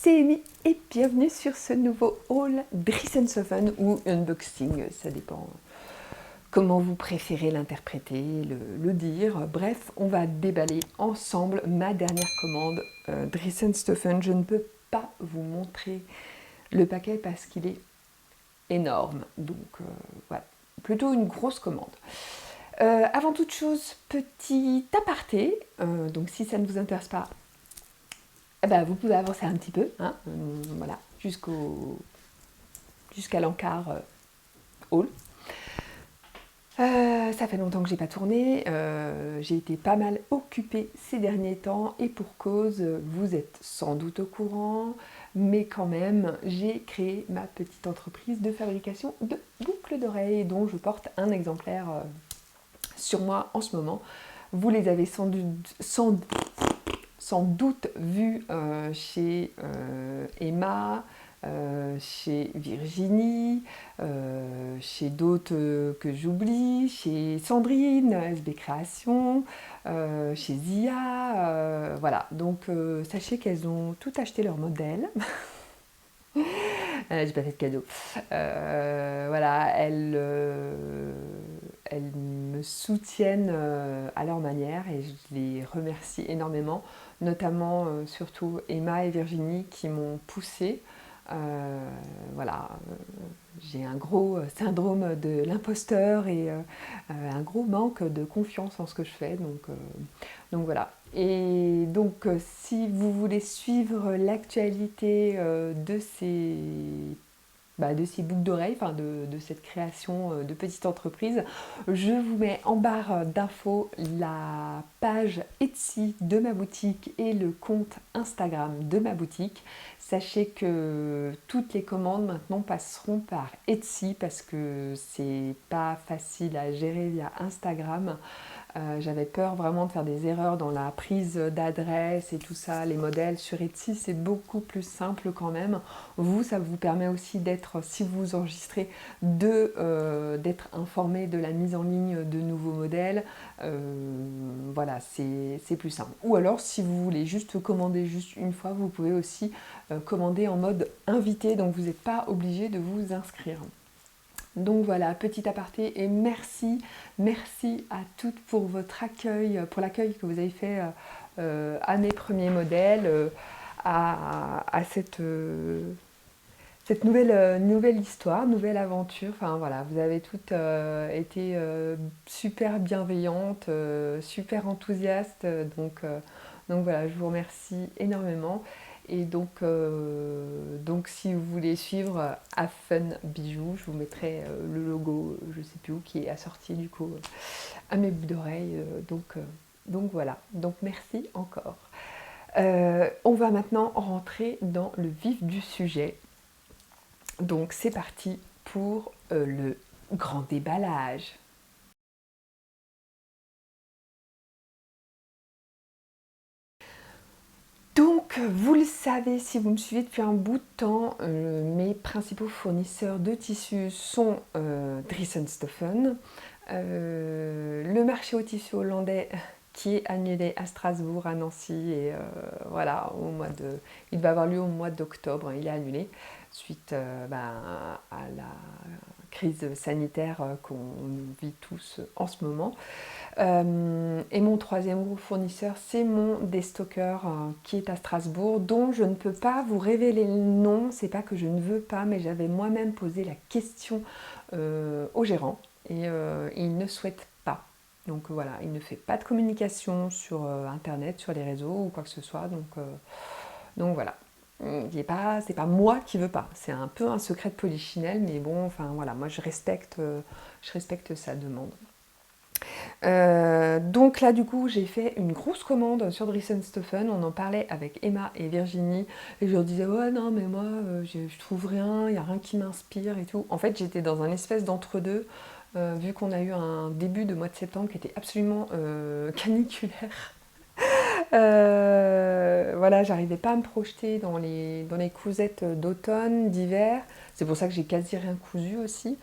c'est Amy et bienvenue sur ce nouveau haul Dressensofen ou unboxing, ça dépend comment vous préférez l'interpréter, le dire. Bref, on va déballer ensemble ma dernière commande Dressensofen. Je ne peux pas vous montrer le paquet parce qu'il est énorme, donc voilà, plutôt une grosse commande. Avant toute chose, petit aparté, donc si ça ne vous intéresse pas, eh ben, vous pouvez avancer un petit peu, hein, voilà, jusqu'à l'encart haul. Ça fait longtemps que j'ai pas tourné, j'ai été pas mal occupée ces derniers temps et pour cause, vous êtes sans doute au courant, mais quand même, j'ai créé ma petite entreprise de fabrication de boucles d'oreilles dont je porte un exemplaire sur moi en ce moment. Vous les avez sans doute vu chez Emma, chez Virginie, chez d'autres que j'oublie, chez Sandrine, SB Création, chez Zia, voilà. Donc sachez qu'elles ont tout acheté leur modèle. J'ai pas fait de cadeau. Voilà, elles me soutiennent à leur manière et je les remercie énormément, notamment surtout Emma et Virginie qui m'ont poussée. Voilà, j'ai un gros syndrome de l'imposteur et un gros manque de confiance en ce que je fais, donc voilà. Et donc si vous voulez suivre l'actualité de ces boucles d'oreilles, enfin de cette création de petite entreprise, je vous mets en barre d'infos la page Etsy de ma boutique et le compte Instagram de ma boutique. Sachez que toutes les commandes maintenant passeront par Etsy parce que c'est pas facile à gérer via Instagram. J'avais peur vraiment de faire des erreurs dans la prise d'adresse et tout ça. Les modèles sur Etsy, c'est beaucoup plus simple quand même. Vous, ça vous permet aussi d'être, si vous vous enregistrez, d'être informé de la mise en ligne de nouveaux modèles. Voilà, c'est plus simple. Ou alors, si vous voulez juste commander juste une fois, vous pouvez aussi commander en mode invité, donc vous n'êtes pas obligé de vous inscrire. Donc voilà, petit aparté et merci à toutes pour votre accueil, pour l'accueil que vous avez fait à mes premiers modèles, à cette nouvelle histoire, nouvelle aventure. Enfin voilà, vous avez toutes été super bienveillantes, super enthousiastes, donc voilà, je vous remercie énormément. Et donc si vous voulez suivre à Fun Bijoux, je vous mettrai le logo, je sais plus où, qui est assorti du coup à mes boucles d'oreilles. Donc voilà, donc merci encore. On va maintenant rentrer dans le vif du sujet. Donc c'est parti pour le grand déballage. Donc, vous le savez, si vous me suivez depuis un bout de temps, mes principaux fournisseurs de tissus sont Dressenstoffen, le marché au tissu hollandais qui est annulé à Strasbourg, à Nancy, et voilà, il va avoir lieu au mois d'octobre, hein, il est annulé, suite à la crise sanitaire qu'on vit tous en ce moment. Et mon troisième gros fournisseur, c'est mon déstocker qui est à Strasbourg, dont je ne peux pas vous révéler le nom. C'est pas que je ne veux pas, mais j'avais moi-même posé la question au gérant et il ne souhaite pas. Donc voilà, il ne fait pas de communication sur Internet, sur les réseaux ou quoi que ce soit. Donc voilà. C'est pas moi qui veux pas. C'est un peu un secret de polichinelle, mais bon, enfin voilà, moi je respecte sa demande. Donc là du coup j'ai fait une grosse commande sur Dressenstoffen, on en parlait avec Emma et Virginie et je leur disais ouais non mais moi je trouve rien, il n'y a rien qui m'inspire et tout. En fait j'étais dans un espèce d'entre-deux vu qu'on a eu un début de mois de septembre qui était absolument caniculaire. Voilà, j'arrivais pas à me projeter dans les cousettes d'automne, d'hiver, c'est pour ça que j'ai quasi rien cousu aussi.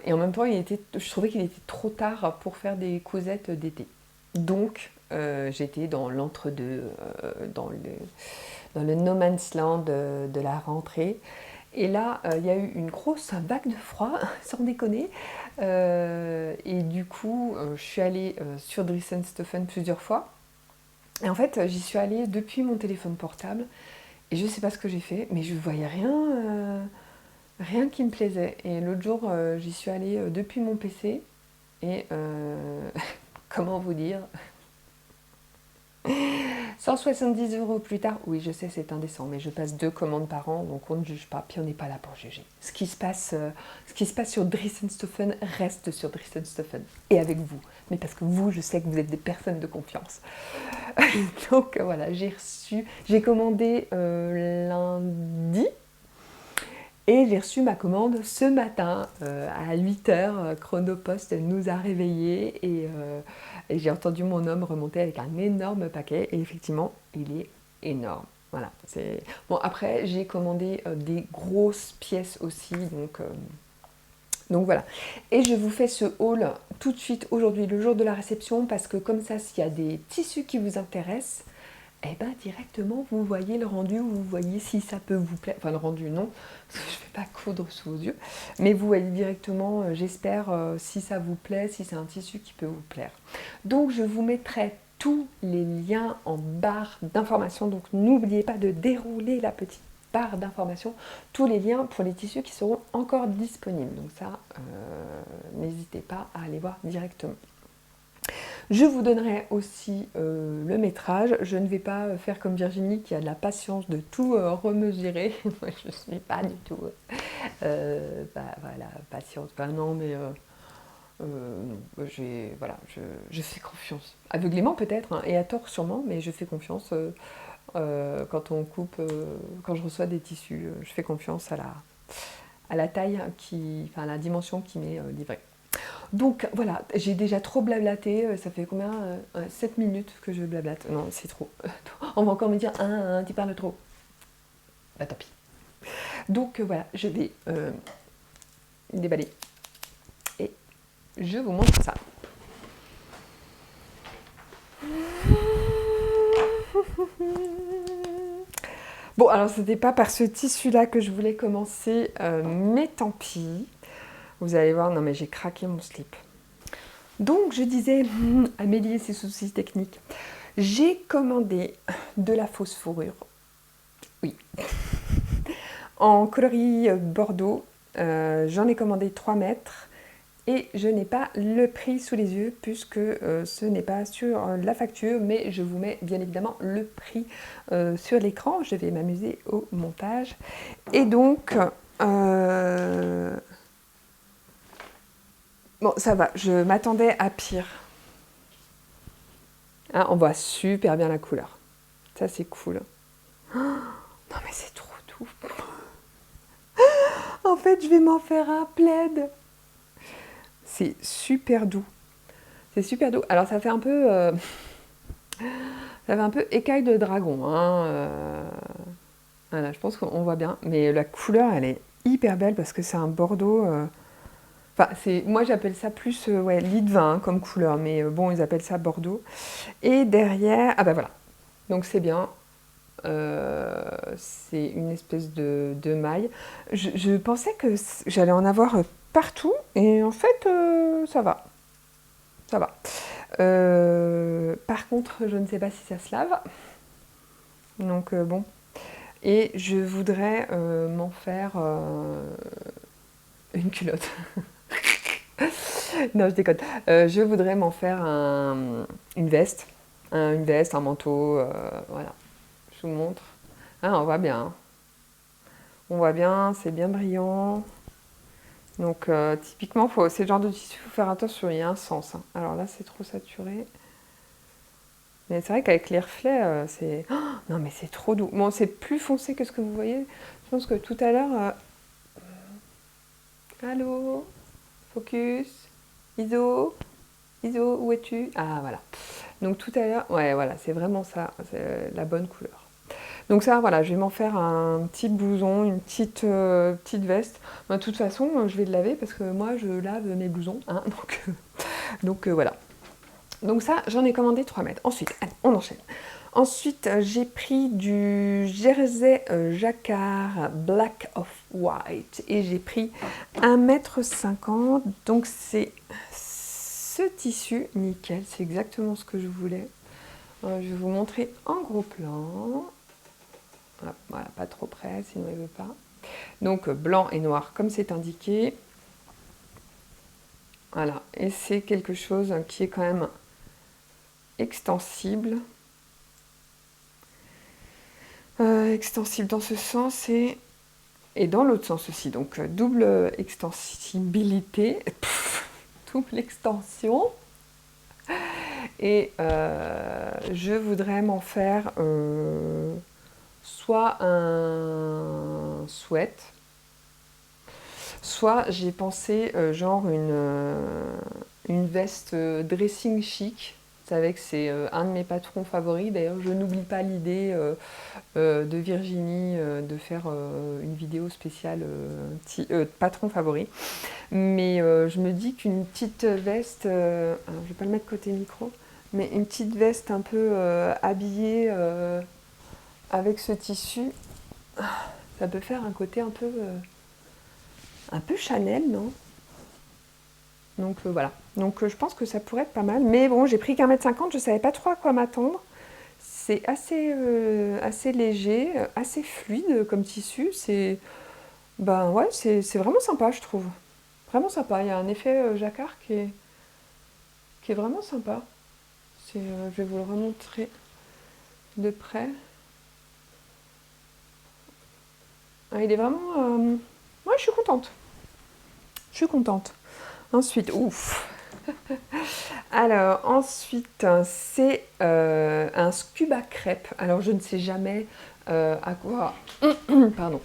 Et en même temps, je trouvais qu'il était trop tard pour faire des cousettes d'été. Donc, j'étais dans l'entre-deux, dans le no man's land de la rentrée. Et là, il y a eu une grosse vague de froid, sans déconner. Et du coup, je suis allée sur Dresden-Stephen plusieurs fois. Et en fait, j'y suis allée depuis mon téléphone portable. Et je ne sais pas ce que j'ai fait, mais je ne voyais rien qui me plaisait. Et l'autre jour, j'y suis allée depuis mon PC. Et comment vous dire, 170 € plus tard, oui je sais c'est indécent, mais je passe 2 commandes par an, donc on ne juge pas, puis on n'est pas là pour juger. Ce qui se passe sur Dresden-Stephen reste sur Dresden-Stephen, et avec vous. Mais parce que vous, je sais que vous êtes des personnes de confiance. Donc voilà, j'ai commandé lundi, et j'ai reçu ma commande ce matin à 8 h. Chronopost nous a réveillés et j'ai entendu mon homme remonter avec un énorme paquet. Et effectivement, il est énorme. Voilà. Bon, après, j'ai commandé des grosses pièces aussi. Donc voilà. Et je vous fais ce haul tout de suite aujourd'hui, le jour de la réception, parce que comme ça, s'il y a des tissus qui vous intéressent, eh ben directement vous voyez le rendu, vous voyez si ça peut vous plaire, enfin le rendu non, parce que je ne vais pas coudre sous vos yeux, mais vous voyez directement, j'espère, si ça vous plaît, si c'est un tissu qui peut vous plaire. Donc je vous mettrai tous les liens en barre d'informations, donc n'oubliez pas de dérouler la petite barre d'informations, tous les liens pour les tissus qui seront encore disponibles, donc ça, n'hésitez pas à aller voir directement. Je vous donnerai aussi le métrage. Je ne vais pas faire comme Virginie qui a de la patience de tout remesurer. Moi, je ne suis pas du tout. Voilà, patience. Non, mais je fais confiance. Aveuglément peut-être, hein, et à tort sûrement, mais je fais confiance quand on coupe, quand je reçois des tissus. Je fais confiance à la taille, à la dimension qui m'est livrée. Donc voilà, j'ai déjà trop blablaté, ça fait combien 7 minutes que je blablate. Non, c'est trop. On va encore me dire, tu parles trop. Bah tant pis. Donc voilà, je vais déballer. Et je vous montre ça. Bon, alors c'était pas par ce tissu-là que je voulais commencer, mais tant pis. Vous allez voir, non mais j'ai craqué mon slip. Donc je disais, Amélie et ses soucis techniques, j'ai commandé de la fausse fourrure, oui, en coloris Bordeaux, j'en ai commandé 3 mètres et je n'ai pas le prix sous les yeux puisque ce n'est pas sur la facture, mais je vous mets bien évidemment le prix sur l'écran, je vais m'amuser au montage. Et donc, bon, ça va, je m'attendais à pire. Hein, on voit super bien la couleur. Ça, c'est cool. Oh, non, mais c'est trop doux. En fait, je vais m'en faire un plaid. C'est super doux. C'est super doux. Alors, ça fait un peu... ça fait un peu écaille de dragon. Hein. Voilà, je pense qu'on voit bien. Mais la couleur, elle est hyper belle parce que c'est un bordeaux... Enfin, moi j'appelle ça plus lit de vin comme couleur, mais bon, ils appellent ça Bordeaux. Et derrière, ah bah voilà, donc c'est bien, c'est une espèce de maille. Je pensais que j'allais en avoir partout, et en fait, ça va. Ça va. Par contre, je ne sais pas si ça se lave. Donc bon. Et je voudrais m'en faire une culotte. Non, je déconne. Je voudrais m'en faire une veste, un manteau, voilà. Je vous montre. Ah, on voit bien. On voit bien, c'est bien brillant. Donc, typiquement, c'est le genre de tissu, il faut faire attention, il y a un sens. Hein. Alors là, c'est trop saturé. Mais c'est vrai qu'avec les reflets, c'est... Oh, non, mais c'est trop doux. Bon, c'est plus foncé que ce que vous voyez. Je pense que tout à l'heure... Allô? Focus? Iso, où es-tu? Ah, voilà. Donc tout à l'heure, ouais, voilà, c'est vraiment ça, c'est la bonne couleur. Donc ça, voilà, je vais m'en faire un petit blouson, une petite veste. De toute façon, je vais le laver parce que moi, je lave mes blousons. Hein, donc voilà. Donc ça, j'en ai commandé 3 mètres. Ensuite, allez, on enchaîne. Ensuite, j'ai pris du jersey jacquard Black of White et j'ai pris 1,50 m. Donc c'est ce tissu, nickel, c'est exactement ce que je voulais. Je vais vous montrer en gros plan. Voilà, pas trop près, sinon il ne veut pas. Donc blanc et noir comme c'est indiqué. Voilà, et c'est quelque chose qui est quand même extensible. Extensible dans ce sens et dans l'autre sens aussi. Donc double extensibilité, double extension. Et je voudrais m'en faire soit un sweat, soit j'ai pensé genre une veste dressing chic. Vous savez que c'est un de mes patrons favoris. D'ailleurs, je n'oublie pas l'idée de Virginie de faire une vidéo spéciale patron favori. Mais je me dis qu'une petite veste, alors je vais pas le mettre côté micro, mais une petite veste un peu habillée avec ce tissu, ça peut faire un côté un peu Chanel, non? Donc voilà. Donc je pense que ça pourrait être pas mal. Mais bon, j'ai pris qu'1,50 m, je savais pas trop à quoi m'attendre. C'est assez léger, assez fluide comme tissu. Ben ouais, c'est vraiment sympa, je trouve. Vraiment sympa. Il y a un effet jacquard qui est vraiment sympa. Je vais vous le remontrer de près. Il est vraiment... Ouais, je suis contente. Je suis contente. Ensuite, ouf. Alors, ensuite, c'est un scuba crêpe. Alors, je ne sais jamais à quoi... Pardon.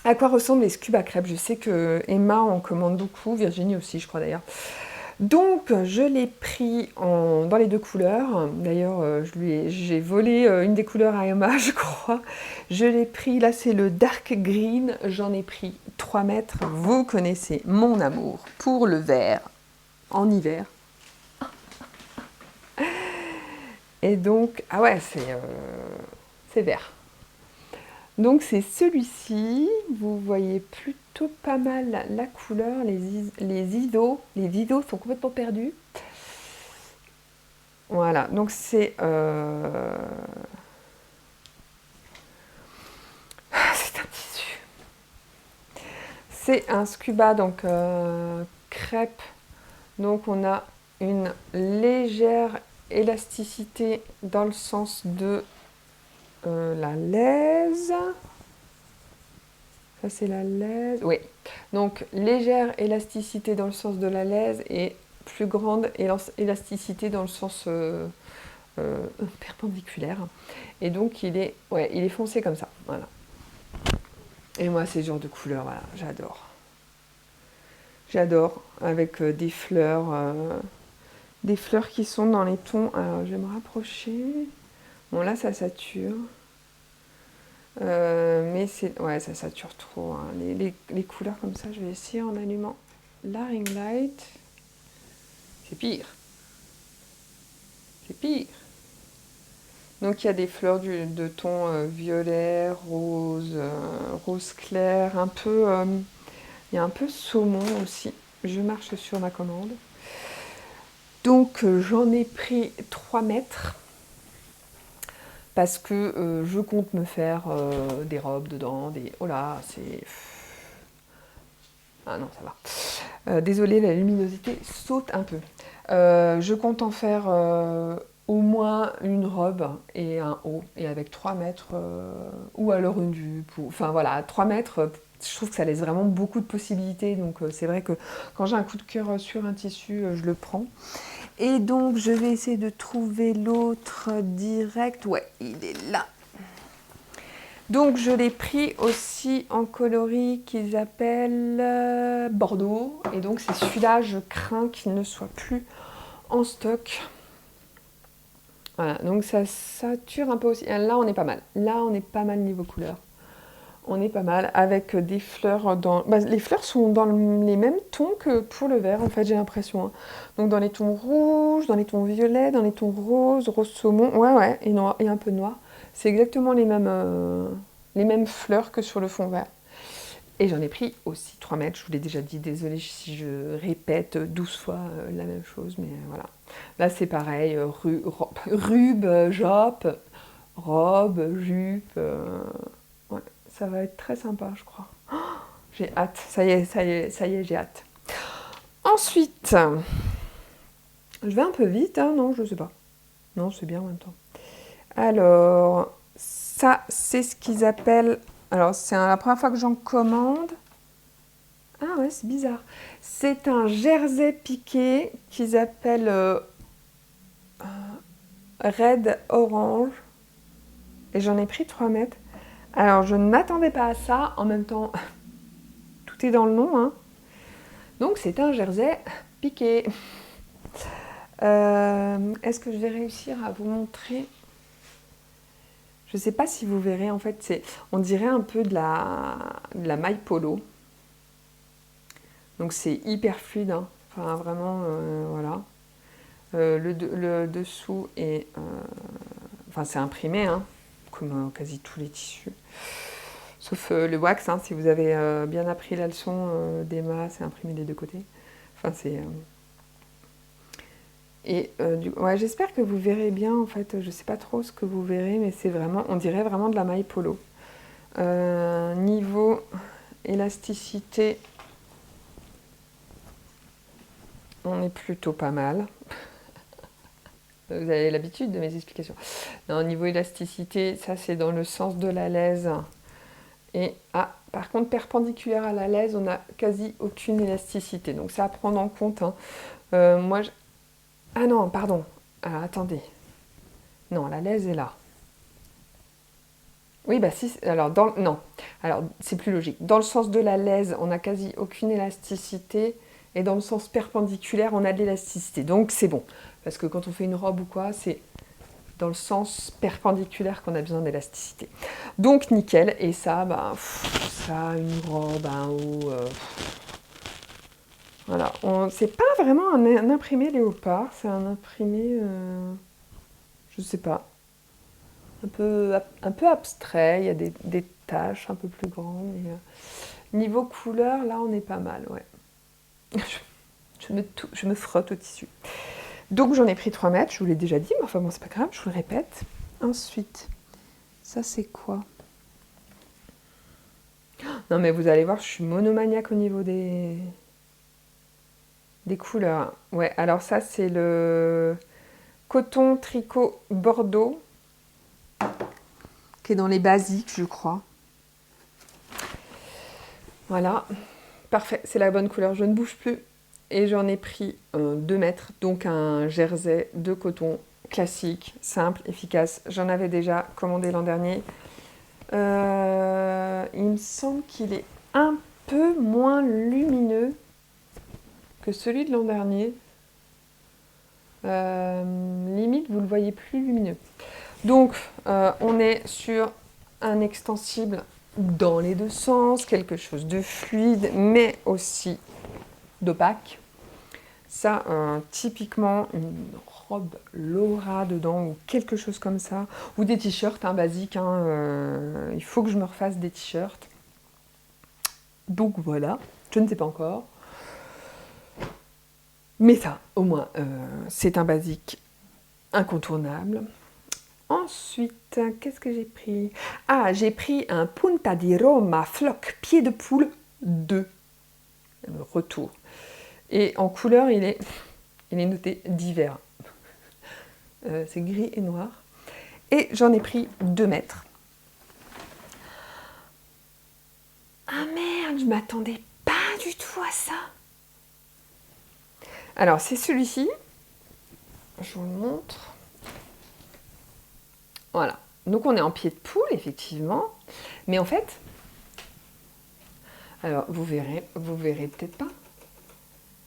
À quoi ressemblent les scuba crêpes. Je sais que Emma en commande beaucoup, Virginie aussi, je crois d'ailleurs. Donc, je l'ai pris dans les deux couleurs. D'ailleurs, j'ai volé une des couleurs à Emma, je crois. Je l'ai pris, là, c'est le dark green. J'en ai pris 3 mètres. Vous connaissez mon amour pour le vert en hiver. Et donc, ah ouais, c'est vert. Donc c'est celui-ci, vous voyez plutôt pas mal la couleur, les idos sont complètement perdus. Voilà, donc c'est c'est un tissu. C'est un scuba, donc crêpe. Donc on a une légère élasticité dans le sens de la laise. Ça c'est la laise. Oui. Donc légère élasticité dans le sens de la laise et plus grande élasticité dans le sens perpendiculaire. Et donc il est foncé comme ça. Voilà. Et moi c'est ce genre de couleur, voilà, j'adore. J'adore avec des fleurs qui sont dans les tons. Alors je vais me rapprocher. Bon là ça sature. Mais ça sature trop. Hein. Les couleurs comme ça, je vais essayer en allumant la ring light. C'est pire. C'est pire. Donc il y a des fleurs de ton violet, rose, rose clair, un peu. Il y a un peu saumon aussi. Je marche sur ma commande. Donc j'en ai pris 3 mètres. Parce que je compte me faire des robes dedans, oh là, c'est... Ah non, ça va. Désolée, la luminosité saute un peu. Je compte en faire au moins une robe et un haut, et avec 3 mètres, ou alors une jupe. Enfin voilà, 3 mètres, je trouve que ça laisse vraiment beaucoup de possibilités. Donc c'est vrai que quand j'ai un coup de cœur sur un tissu, je le prends. Et donc, je vais essayer de trouver l'autre direct. Ouais, il est là. Donc, je l'ai pris aussi en coloris qu'ils appellent Bordeaux. Et donc, c'est celui-là, je crains qu'il ne soit plus en stock. Voilà, donc ça sature un peu aussi. Là, on est pas mal. Là, on est pas mal niveau couleur. on est pas mal avec des fleurs dans... Bah, les fleurs sont dans les mêmes tons que pour le vert, en fait, j'ai l'impression. Hein. Donc dans les tons rouges, dans les tons violets, dans les tons roses, rose saumon, ouais, et, noir, et un peu noir. C'est exactement les mêmes fleurs que sur le fond vert. Et j'en ai pris aussi 3 mètres, je vous l'ai déjà dit, désolée si je répète 12 fois la même chose, mais voilà. Là c'est pareil, rube, jope, robe, jupe, ouais, ça va être très sympa je crois. Oh, j'ai hâte, ça y est, j'ai hâte. Ensuite, je vais un peu vite, hein, non je sais pas. Non c'est bien en même temps. Alors, ça c'est ce qu'ils appellent... Alors c'est la première fois que j'en commande. Ah ouais, c'est bizarre. C'est un jersey piqué qu'ils appellent Red Orange. Et j'en ai pris 3 mètres. Alors, je ne m'attendais pas à ça. En même temps, tout est dans le nom. Hein. Donc, c'est un jersey piqué. Est-ce que je vais réussir à vous montrer? Je ne sais pas si vous verrez. En fait, on dirait un peu de la maille polo. Donc, c'est hyper fluide. Hein. Enfin, vraiment, voilà. Le dessous est... enfin, c'est imprimé, hein, comme quasi tous les tissus. Sauf le wax, hein, si vous avez bien appris la leçon d'Emma, c'est imprimé des deux côtés. Enfin, c'est... Et ouais, j'espère que vous verrez bien, en fait. Je sais pas trop ce que vous verrez, mais c'est vraiment... On dirait vraiment de la maille polo. Niveau élasticité, on est plutôt pas mal. Vous avez l'habitude de mes explications. Non, au niveau élasticité, ça c'est dans le sens de la lèse. Et par contre, perpendiculaire à la lèse, on n'a quasi aucune élasticité. Donc c'est à prendre en compte. Hein. Ah non, pardon. Alors, attendez. Non, la lèse est là. Oui, bah si. Alors, non. Alors, c'est plus logique. Dans le sens de la lèse, on n'a quasi aucune élasticité. Et dans le sens perpendiculaire, on a de l'élasticité. Donc c'est bon. Parce que quand on fait une robe ou quoi, c'est dans le sens perpendiculaire qu'on a besoin d'élasticité. Donc nickel. Et ça, bah, ça, une robe, un haut... voilà. C'est pas vraiment un imprimé léopard. C'est un imprimé... je sais pas. Un peu abstrait. Il y a des taches un peu plus grandes. Niveau couleur, là, on est pas mal, ouais. Je me frotte au tissu. Donc j'en ai pris 3 mètres, je vous l'ai déjà dit, mais enfin bon, c'est pas grave, je vous le répète. Ensuite, ça c'est quoi? Non mais vous allez voir, je suis monomaniaque au niveau des couleurs. Ouais, alors ça c'est le coton tricot Bordeaux, qui est dans les basiques, je crois. Voilà, parfait, c'est la bonne couleur, je ne bouge plus. Et j'en ai pris 2 mètres, donc un jersey de coton classique, simple, efficace. J'en avais déjà commandé l'an dernier. Il me semble qu'il est un peu moins lumineux que celui de l'an dernier. Limite, vous le voyez plus lumineux. Donc, on est sur un extensible dans les deux sens, quelque chose de fluide, mais aussi d'opaque. Ça, typiquement, une robe Laura dedans, ou quelque chose comme ça, ou des t-shirts, basiques. Il faut que je me refasse des t-shirts. Donc voilà, je ne sais pas encore. Mais ça, au moins, c'est un basique incontournable. Ensuite, qu'est-ce que j'ai pris? Ah, j'ai pris un Punta di Roma floc pied de poule 2. Retour. Et en couleur, il est noté d'hiver. C'est gris et noir. Et j'en ai pris 2 mètres. Ah merde, je m'attendais pas du tout à ça. Alors, c'est celui-ci. Je vous le montre. Voilà. Donc, on est en pied de poule, effectivement. Mais en fait, alors, vous verrez peut-être pas.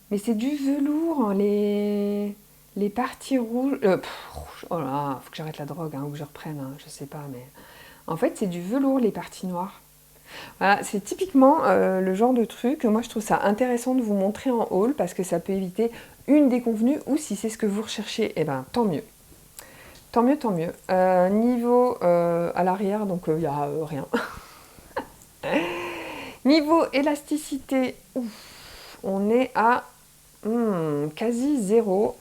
Mais c'est du velours, hein, les parties rouges. Oh là, faut que j'arrête la drogue, ou que je reprenne, je sais pas. Mais en fait, c'est du velours, les parties noires. Voilà, c'est typiquement le genre de truc, moi je trouve ça intéressant de vous montrer en haul parce que ça peut éviter une déconvenue ou si c'est ce que vous recherchez, et ben tant mieux. Tant mieux, tant mieux. Niveau à l'arrière, donc il n'y a rien. Niveau élasticité, ouf, on est à quasi zéro.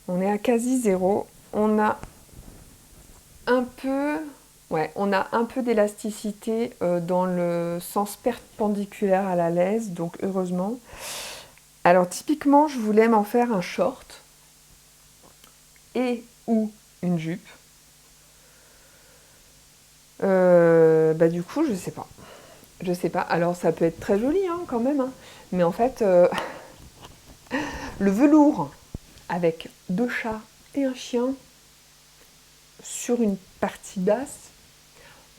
On est à quasi zéro. On a un peu, ouais, on a un peu d'élasticité dans le sens perpendiculaire à la laisse, donc heureusement. Alors typiquement, je voulais m'en faire un short et ou une jupe. Bah du coup, je sais pas. Je sais pas. Alors ça peut être très joli hein, quand même, hein. Mais en fait, le velours avec 2 chats et un chien sur une partie basse,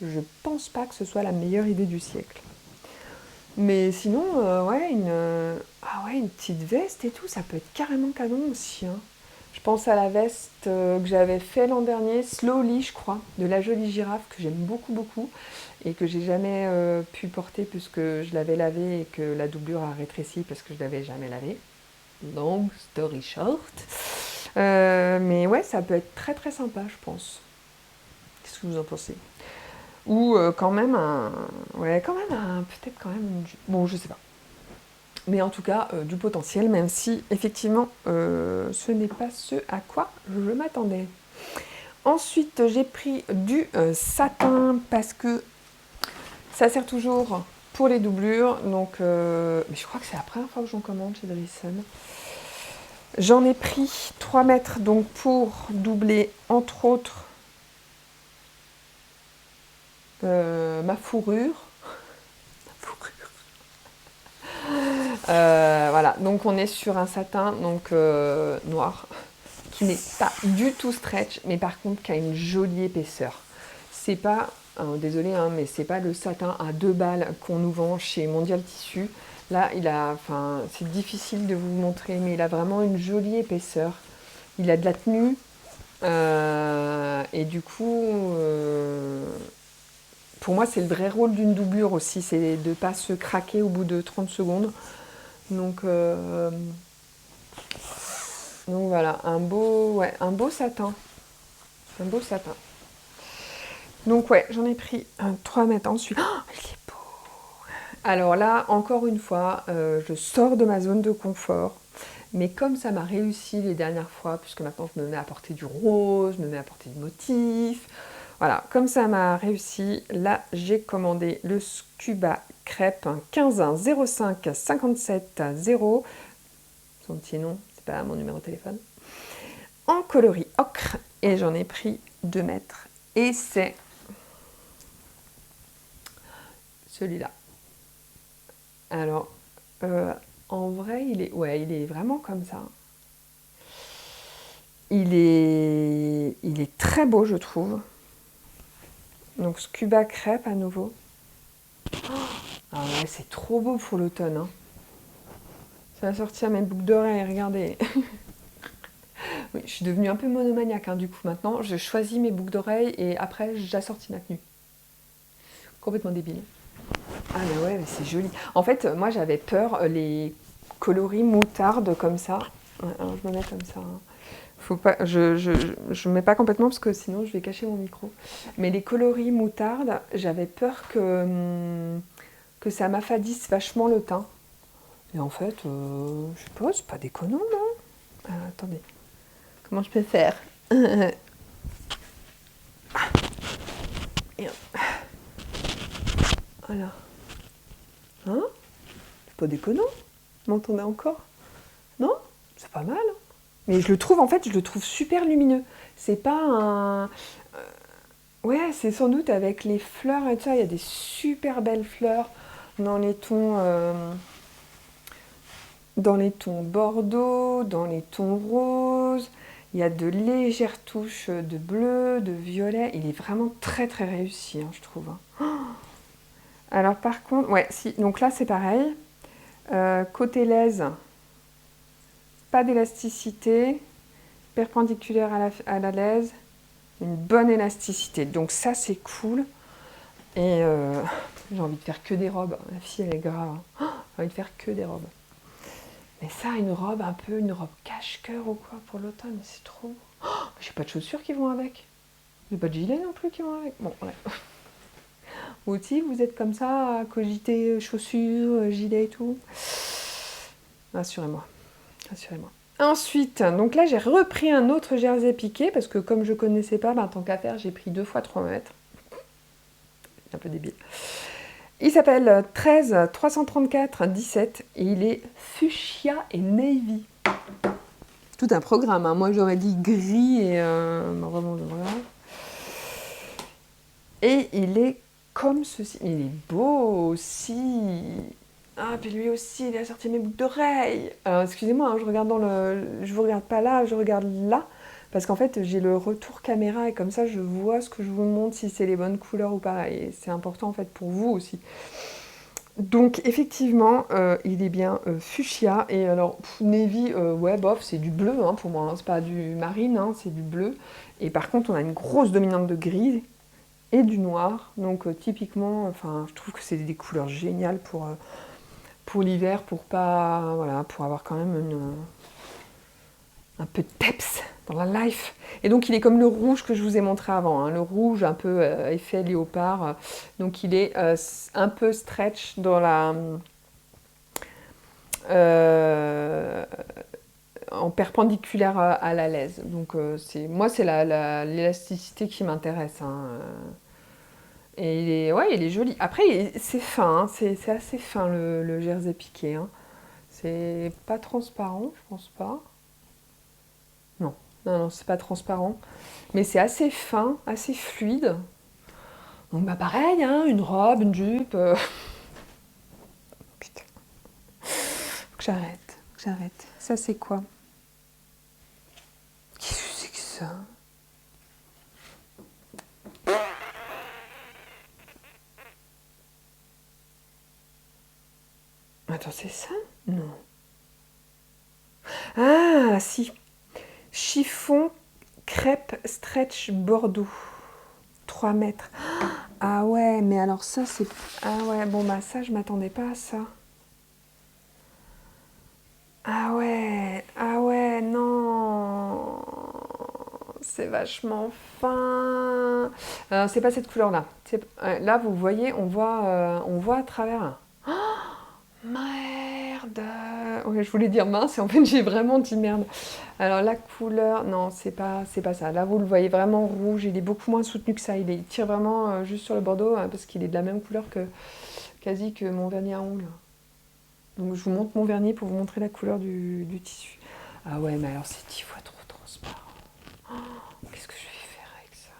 je pense pas que ce soit la meilleure idée du siècle. Mais sinon, ouais, ah ouais, une petite veste et tout, ça peut être carrément canon aussi, hein. Je pense à la veste que j'avais fait l'an dernier, Slowly, je crois, de la jolie girafe, que j'aime beaucoup, beaucoup, et que j'ai jamais pu porter puisque je l'avais lavée et que la doublure a rétréci parce que je l'avais jamais lavée. Long story short. Mais ouais, ça peut être très très sympa, je pense. Qu'est-ce que vous en pensez? Ou quand même un... Ouais, quand même un... Peut-être quand même une... Bon, je sais pas. Mais en tout cas, du potentiel, même si, effectivement, ce n'est pas ce à quoi je m'attendais. Ensuite, j'ai pris du satin parce que ça sert toujours pour les doublures. Donc, mais je crois que c'est la première fois que j'en commande chez Driessen. J'en ai pris 3 mètres donc pour doubler, entre autres, ma fourrure. Voilà, donc on est sur un satin donc noir qui n'est pas du tout stretch, mais par contre qui a une jolie épaisseur. C'est pas, désolé, hein, mais c'est pas le satin à 2 balles qu'on nous vend chez Mondial Tissu. Là, enfin, c'est difficile de vous montrer, mais il a vraiment une jolie épaisseur. Il a de la tenue et du coup, pour moi, c'est le vrai rôle d'une doublure aussi, c'est de ne pas se craquer au bout de 30 secondes. Donc voilà, un beau satin. Un beau satin. Donc ouais, j'en ai pris 3 mètres ensuite. Oh, il est beau. Alors là, encore une fois, je sors de ma zone de confort. Mais comme ça m'a réussi les dernières fois, puisque maintenant je me mets à porter du rose, je me mets à porter du motif. Voilà, comme ça m'a réussi, là j'ai commandé le Scuba Crêpe 15 05 57 0. Son petit nom, c'est pas mon numéro de téléphone. En coloris ocre, et j'en ai pris 2 mètres. Et c'est celui-là. Alors, en vrai, il est vraiment comme ça. Il est très beau, je trouve. Donc, Scuba Crêpe à nouveau. Ah ouais, c'est trop beau pour l'automne, hein. Ça va sortir mes boucles d'oreilles, regardez. Oui, je suis devenue un peu monomaniaque, hein, du coup. Maintenant, je choisis mes boucles d'oreilles et après, j'assortis ma tenue. Complètement débile. Ah mais ouais, mais c'est joli. En fait, moi, j'avais peur, les coloris moutarde comme ça. Ouais, alors, je me mets comme ça, hein. Faut pas, je mets pas complètement parce que sinon, je vais cacher mon micro. Mais les coloris moutarde, j'avais peur que ça m'affadisse vachement le teint. Et en fait, je sais pas, c'est pas déconnant, non? Attendez. Comment je peux faire? Voilà. Hein? C'est pas déconnant? Vous m'entendez encore? Non? C'est pas mal, hein. Mais je le trouve, en fait, je le trouve super lumineux. C'est pas un... Ouais, c'est sans doute avec les fleurs et tout ça. Il y a des super belles fleurs dans les tons... dans les tons bordeaux, dans les tons roses. Il y a de légères touches de bleu, de violet. Il est vraiment très très réussi, hein, je trouve. Alors par contre, ouais, si, donc là c'est pareil. Côté lèse, pas d'élasticité, perpendiculaire à la lèse, une bonne élasticité. Donc ça c'est cool. Et j'ai envie de faire que des robes. La fille, elle est grave. J'ai envie de faire que des robes. Mais ça, une robe un peu, une robe cache-cœur ou quoi pour l'automne, c'est trop beau. J'ai pas de chaussures qui vont avec. J'ai pas de gilet non plus qui vont avec. Bon, ouais. Vous aussi, vous êtes comme ça, à cogiter chaussures, gilet et tout. Rassurez-moi. Rassurez-moi. Ensuite, donc là, j'ai repris un autre jersey piqué parce que comme je connaissais pas, tant qu'à faire, j'ai pris 2 fois 3 mètres. C'est un peu débile. Il s'appelle 13 334 17 et il est fuchsia et navy. Tout un programme, hein. Moi j'aurais dit gris et vraiment voilà. Et il est comme ceci. Il est beau aussi. Ah, puis lui aussi, il a sorti mes boucles d'oreilles. Alors excusez-moi, hein, je regarde je vous regarde pas là, je regarde là. Parce qu'en fait, j'ai le retour caméra et comme ça, je vois ce que je vous montre, si c'est les bonnes couleurs ou pas. Et c'est important en fait pour vous aussi. Donc effectivement, il est bien fuchsia. Et alors, navy, ouais, bof, c'est du bleu hein, pour moi. Hein, c'est pas du marine, hein, c'est du bleu. Et par contre, on a une grosse dominante de gris et du noir. Donc typiquement, enfin, je trouve que c'est des couleurs géniales pour l'hiver, pour pas, voilà, pour avoir quand même un peu de peps dans la life. Et donc il est comme le rouge que je vous ai montré avant, hein, le rouge un peu effet léopard. Donc il est un peu stretch dans en perpendiculaire à la laise. Donc moi c'est l'élasticité qui m'intéresse. Hein. Et il est joli. Après c'est fin, hein, c'est assez fin le jersey piqué. Hein. C'est pas transparent, je pense pas. Non, non, c'est pas transparent. Mais c'est assez fin, assez fluide. Donc pareil, hein, une robe, une jupe. Putain. Faut que j'arrête. Ça c'est quoi? Qu'est-ce que c'est que ça? Attends, c'est ça? Non. Ah, si. Chiffon, crêpe, stretch, Bordeaux. 3 mètres. Ah ouais, mais alors ça, c'est... Ah ouais, bon, ça, je m'attendais pas à ça. Ah ouais, non. C'est vachement fin. C'est pas cette couleur-là. Là, vous voyez, on voit à travers. Merde. Ouais, je voulais dire mince et en fait j'ai vraiment dit merde. Alors la couleur, non, c'est pas ça. Là vous le voyez vraiment rouge, il est beaucoup moins soutenu que ça. Il tire vraiment juste sur le bordeaux parce qu'il est de la même couleur quasi que mon vernis à ongles. Donc je vous montre mon vernis pour vous montrer la couleur du tissu. Ah ouais, mais alors c'est 10 fois trop transparent. Oh, qu'est-ce que je vais faire avec ça?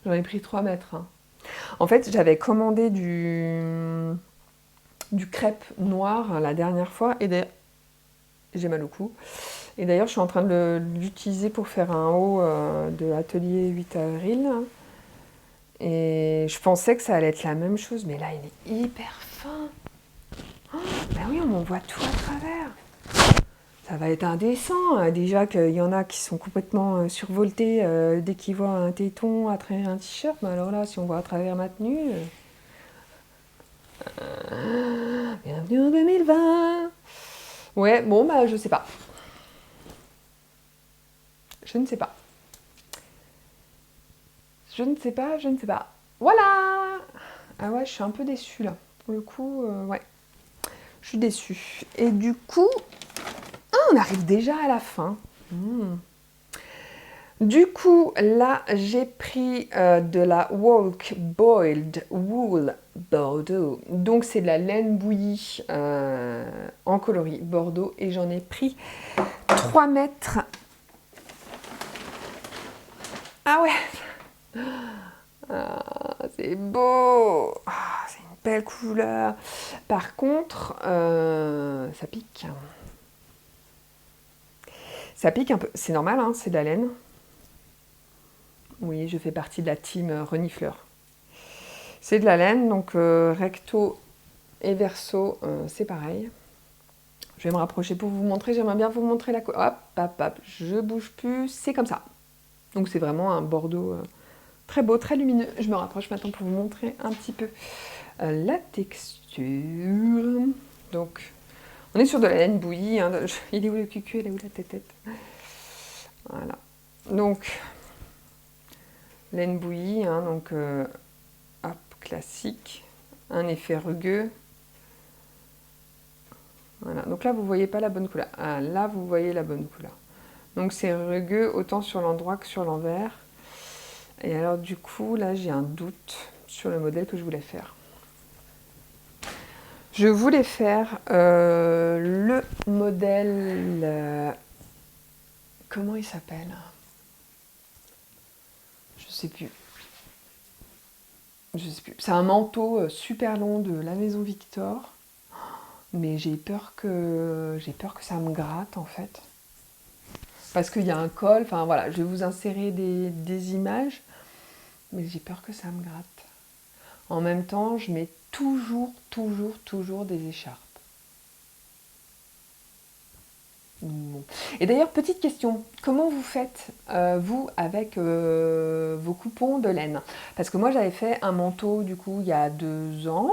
J'en ai pris 3 mètres. Hein. En fait, j'avais commandé du crêpe noir la dernière fois et j'ai mal au cou. Et d'ailleurs, je suis en train de l'utiliser pour faire un haut de l'atelier 8 avril. Et je pensais que ça allait être la même chose, mais là, il est hyper fin. Oh, bah oui, on voit tout à travers. Ça va être indécent. Déjà qu'il y en a qui sont complètement survoltés dès qu'ils voient un téton à travers un t-shirt. Mais alors là, si on voit à travers ma tenue... bienvenue en 2020. Ouais, bon, je sais pas. Je ne sais pas. Je ne sais pas. Voilà. Ah ouais, je suis un peu déçue là. Pour le coup, ouais. Je suis déçue. Et du coup, on arrive déjà à la fin. Du coup, là, j'ai pris de la Walk Boiled Wool Bordeaux. Donc, c'est de la laine bouillie en coloris Bordeaux. Et j'en ai pris 3 mètres. Ah ouais. Ah, c'est beau. Ah, c'est une belle couleur. Par contre, ça pique. Ça pique un peu. C'est normal, hein, c'est de la laine. Oui, je fais partie de la team renifleur. C'est de la laine, donc recto et verso, c'est pareil. Je vais me rapprocher pour vous montrer. J'aimerais bien vous montrer la couleur. Hop, hop, hop. Je bouge plus. C'est comme ça. Donc c'est vraiment un bordeaux Très beau, très lumineux. Je me rapproche maintenant pour vous montrer un petit peu la texture. Donc, on est sur de la laine bouillie. Hein. Il est où le cucu? Elle est où la tête? Voilà. Donc, laine bouillie, hein, donc hop, classique. Un effet rugueux. Voilà. Donc là, vous voyez pas la bonne couleur. Ah, là, vous voyez la bonne couleur. Donc c'est rugueux autant sur l'endroit que sur l'envers. Et alors du coup, là, j'ai un doute sur le modèle que je voulais faire. Je voulais faire le modèle... comment il s'appelle? Je sais plus. Je sais plus. C'est un manteau super long de la Maison Victor. Mais j'ai peur que ça me gratte en fait. Parce qu'il y a un col, enfin voilà, je vais vous insérer des images, mais j'ai peur que ça me gratte. En même temps, je mets toujours des écharpes. Bon. Et d'ailleurs, petite question, comment vous faites, vous, avec vos coupons de laine? Parce que moi, j'avais fait un manteau, du coup, il y a 2 ans.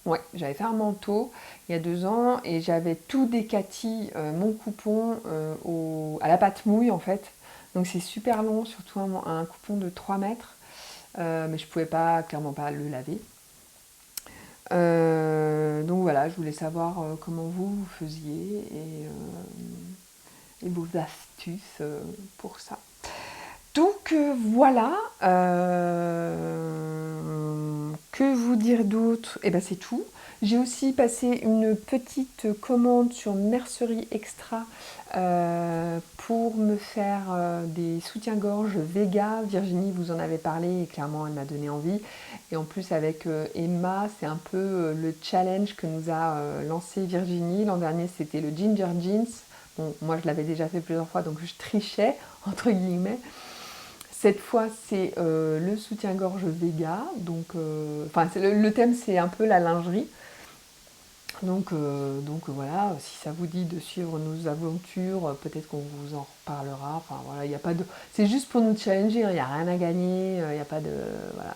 Ouais, j'avais fait un manteau il y a 2 ans et j'avais tout décati mon coupon à la pâte mouille en fait. Donc c'est super long, surtout un coupon de 3 mètres. Mais je pouvais clairement pas le laver. Donc voilà, je voulais savoir comment vous faisiez et vos astuces pour ça. Donc voilà, que vous dire d'autre? Eh ben c'est tout. J'ai aussi passé une petite commande sur Mercerie Extra pour me faire des soutiens-gorge Vega. Virginie vous en avait parlé et clairement elle m'a donné envie. Et en plus avec Emma, c'est un peu le challenge que nous a lancé Virginie. L'an dernier c'était le Ginger Jeans. Bon, moi je l'avais déjà fait plusieurs fois donc je trichais entre guillemets. Cette fois, c'est le soutien-gorge Vega. Donc, le thème, c'est un peu la lingerie. Donc voilà, si ça vous dit de suivre nos aventures, peut-être qu'on vous en reparlera. Enfin voilà, il y a pas de, c'est juste pour nous challenger. Il n'y a rien à gagner. Il n'y a pas de, voilà,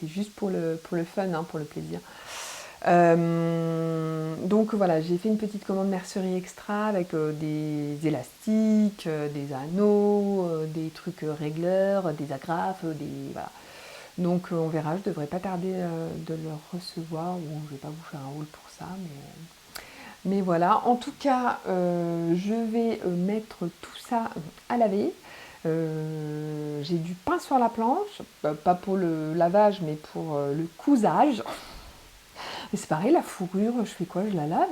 c'est juste pour le fun, hein, pour le plaisir. Donc voilà, j'ai fait une petite commande Mercerie Extra avec des élastiques, des anneaux, des trucs régleurs, des agrafes, voilà. Donc on verra, je devrais pas tarder de le recevoir, ou je vais pas vous faire un haul pour ça, mais voilà. En tout cas, je vais mettre tout ça à laver. J'ai du pain sur la planche, pas pour le lavage, mais pour le cousage. Mais c'est pareil, la fourrure, je fais quoi? Je la lave?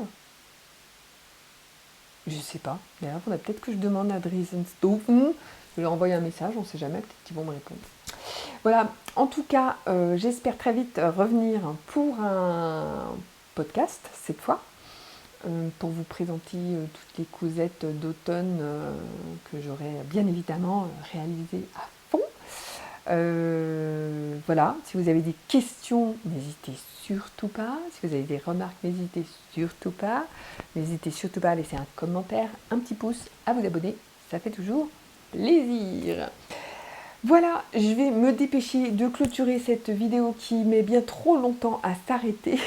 Je sais pas. D'ailleurs, il faudrait peut-être que je demande à Drisenstoffen. Je leur envoie un message, on sait jamais, peut-être qu'ils vont me répondre. Voilà, en tout cas, j'espère très vite revenir pour un podcast, cette fois, pour vous présenter toutes les cousettes d'automne que j'aurai bien évidemment réalisées à fond. Voilà, si vous avez des questions, n'hésitez surtout pas. Si vous avez des remarques, n'hésitez surtout pas. N'hésitez surtout pas à laisser un commentaire, un petit pouce, à vous abonner. Ça fait toujours plaisir. Voilà, je vais me dépêcher de clôturer cette vidéo qui met bien trop longtemps à s'arrêter.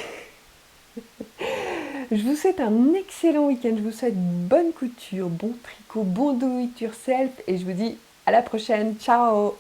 Je vous souhaite un excellent week-end. Je vous souhaite bonne couture, bon tricot, bon do it yourself. Et je vous dis à la prochaine. Ciao!